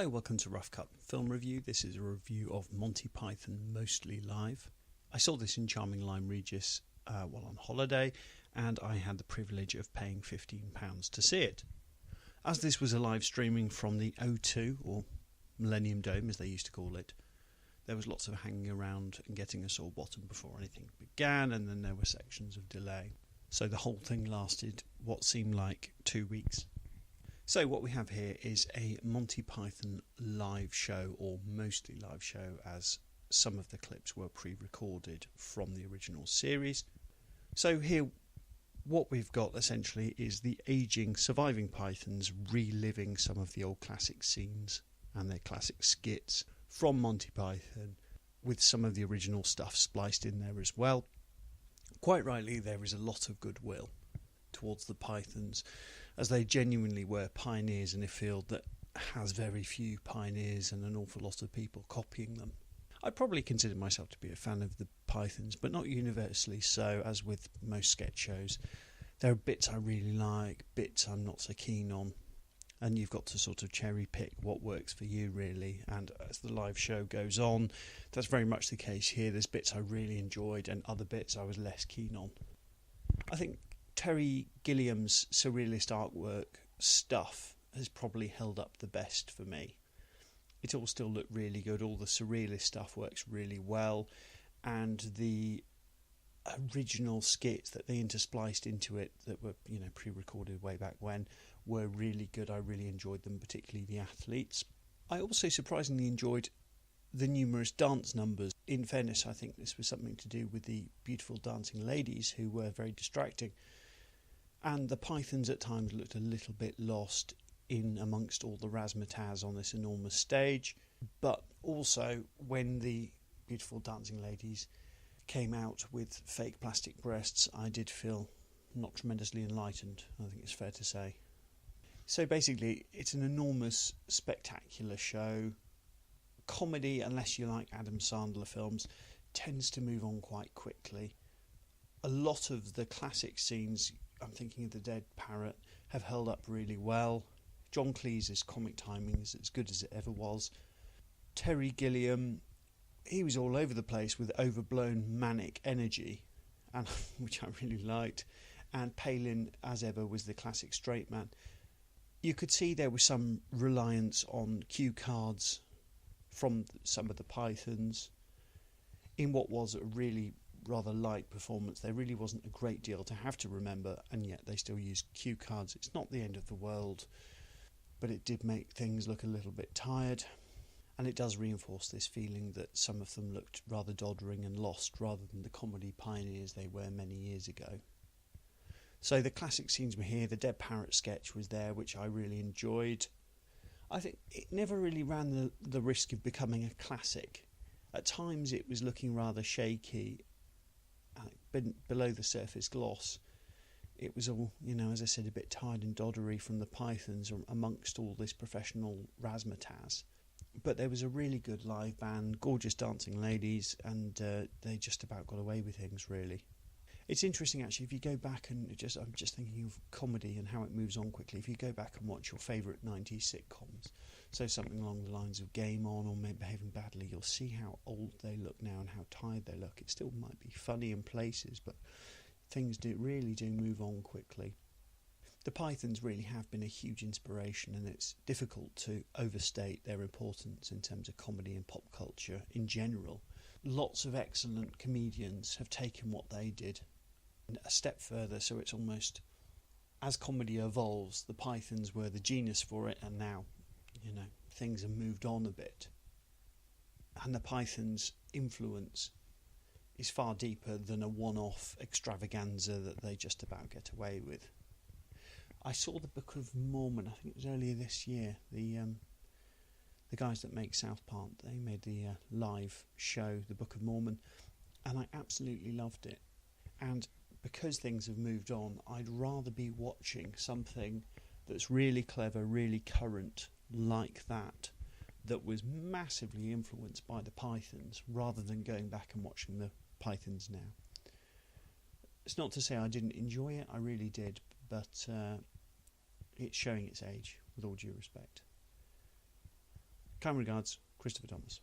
Hello, welcome to Rough Cut Film Review. This is a review of Monty Python Mostly Live. I saw this in charming Lyme Regis while on holiday, and I had the privilege of paying £15 to see it. As this was a live streaming from the O2, or Millennium Dome as they used to call it, there was lots of hanging around and getting a sore bottom before anything began, and then there were sections of delay. So the whole thing lasted what seemed like 2 weeks. So what we have here is a Monty Python live show, or mostly live show, as some of the clips were pre-recorded from the original series. So here what we've got essentially is the ageing, surviving Pythons reliving some of the old classic scenes and their classic skits from Monty Python, with some of the original stuff spliced in there as well. Quite rightly, there is a lot of goodwill towards the Pythons, as they genuinely were pioneers in a field that has very few pioneers and an awful lot of people copying them. I probably consider myself to be a fan of the Pythons, but not universally so, as with most sketch shows. There are bits I really like, bits I'm not so keen on, and you've got to sort of cherry pick what works for you really. And as the live show goes on, that's very much the case here. There's bits I really enjoyed and other bits I was less keen on. I think Terry Gilliam's surrealist artwork stuff has probably held up the best for me. It all still looked really good. All the surrealist stuff works really well, and the original skits that they interspliced into it that were, pre-recorded way back when, were really good. I really enjoyed them, particularly the athletes. I also surprisingly enjoyed the numerous dance numbers. In fairness, I think this was something to do with the beautiful dancing ladies, who were very distracting. And the Pythons at times looked a little bit lost in amongst all the razzmatazz on this enormous stage. But also, when the beautiful dancing ladies came out with fake plastic breasts, I did feel not tremendously enlightened, I think it's fair to say. So basically, it's an enormous, spectacular show. Comedy, unless you like Adam Sandler films, tends to move on quite quickly. A lot of the classic scenes, I'm thinking of The Dead Parrot, have held up really well. John Cleese's comic timing is as good as it ever was. Terry Gilliam, he was all over the place with overblown manic energy, and which I really liked. And Palin, as ever, was the classic straight man. You could see there was some reliance on cue cards from some of the Pythons in what was a really rather light performance. There really wasn't a great deal to have to remember, and yet they still used cue cards. It's not the end of the world, but it did make things look a little bit tired, and it does reinforce this feeling that some of them looked rather doddering and lost rather than the comedy pioneers they were many years ago. So the classic scenes were here. The Dead Parrot sketch was there, which I really enjoyed. I think it never really ran the risk of becoming a classic. At times it was looking rather shaky, below the surface gloss. It was all, as I said, a bit tired and doddery from the Pythons amongst all this professional razzmatazz. But there was a really good live band, gorgeous dancing ladies, and they just about got away with things, really. It's interesting, actually, if you go back and I'm just thinking of comedy and how it moves on quickly. If you go back and watch your favourite 90s sitcoms, so something along the lines of Game On or Behaving Badly, you'll see how old they look now and how tired they look. It still might be funny in places, but things really do move on quickly. The Pythons really have been a huge inspiration, and it's difficult to overstate their importance in terms of comedy and pop culture in general. Lots of excellent comedians have taken what they did a step further, so it's almost, as comedy evolves, the Pythons were the genius for it, and now, things have moved on a bit. And the Pythons' influence is far deeper than a one-off extravaganza that they just about get away with. I saw the Book of Mormon, I think it was earlier this year. The guys that make South Park, they made the live show, the Book of Mormon, and I absolutely loved it. And because things have moved on, I'd rather be watching something that's really clever, really current, like that was massively influenced by the Pythons, rather than going back and watching the Pythons now. It's not to say I didn't enjoy it, I really did, but it's showing its age, with all due respect. Kind regards, Christopher Thomas.